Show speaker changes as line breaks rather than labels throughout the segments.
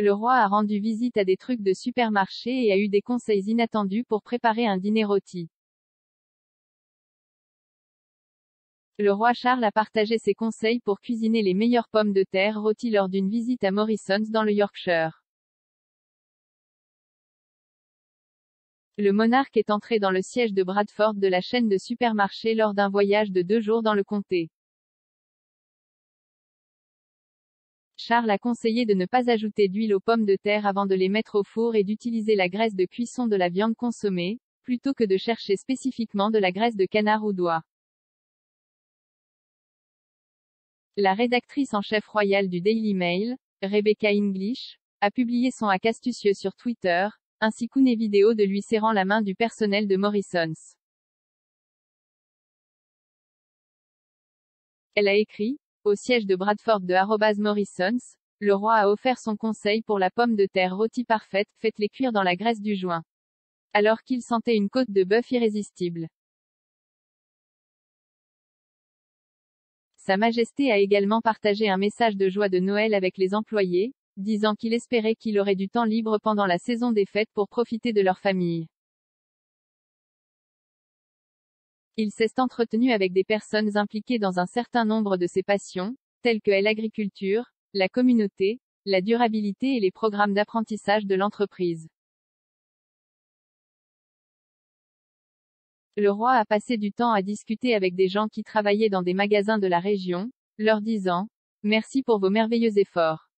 Le roi a rendu visite à des trucs de supermarché et a eu des conseils inattendus pour préparer un dîner rôti. Le roi Charles a partagé ses conseils pour cuisiner les meilleures pommes de terre rôties lors d'une visite à Morrisons dans le Yorkshire. Le monarque est entré dans le siège de Bradford de la chaîne de supermarchés lors d'un voyage de 2 jours dans le comté. Charles a conseillé de ne pas ajouter d'huile aux pommes de terre avant de les mettre au four et d'utiliser la graisse de cuisson de la viande consommée, plutôt que de chercher spécifiquement de la graisse de canard ou d'oie. La rédactrice en chef royale du Daily Mail, Rebecca English, a publié son hack astucieux sur Twitter, ainsi qu'une vidéo de lui serrant la main du personnel de Morrisons. Elle a écrit, au siège de Bradford de @Morrisons, le roi a offert son conseil pour la pomme de terre rôtie parfaite, faites-les cuire dans la graisse du joint. Alors qu'il sentait une côte de bœuf irrésistible. Sa Majesté a également partagé un message de joie de Noël avec les employés, disant qu'il espérait qu'il aurait du temps libre pendant la saison des fêtes pour profiter de leur famille. Il s'est entretenu avec des personnes impliquées dans un certain nombre de ses passions, telles que l'agriculture, la communauté, la durabilité et les programmes d'apprentissage de l'entreprise. Le roi a passé du temps à discuter avec des gens qui travaillaient dans des magasins de la région, leur disant « Merci pour vos merveilleux efforts.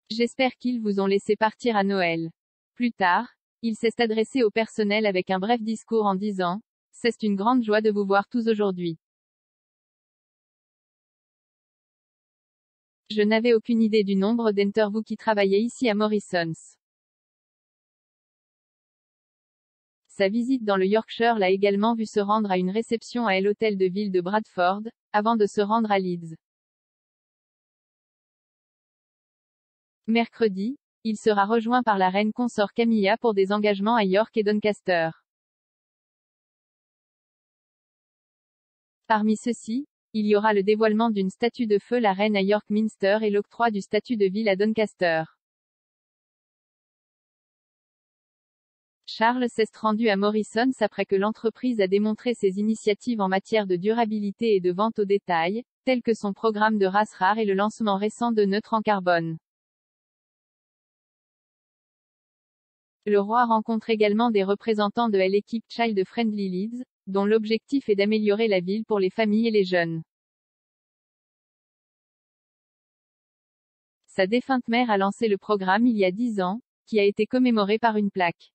J'espère qu'ils vous ont laissé partir à Noël. » Plus tard, il s'est adressé au personnel avec un bref discours en disant « C'est une grande joie de vous voir tous aujourd'hui. Je n'avais aucune idée du nombre d'entre vous qui travaillaient ici à Morrisons. » Sa visite dans le Yorkshire l'a également vu se rendre à une réception à l'hôtel de ville de Bradford, avant de se rendre à Leeds. Mercredi, il sera rejoint par la reine consort Camilla pour des engagements à York et Doncaster. Parmi ceux-ci, il y aura le dévoilement d'une statue de feu la reine à York Minster et l'octroi du statut de ville à Doncaster. Charles s'est rendu à Morrisons après que l'entreprise a démontré ses initiatives en matière de durabilité et de vente au détail, tels que son programme de races rares et le lancement récent de neutres en carbone. Le roi rencontre également des représentants de l'équipe Child Friendly Leeds, dont l'objectif est d'améliorer la ville pour les familles et les jeunes. Sa défunte mère a lancé le programme il y a 10 ans, qui a été commémoré par une plaque.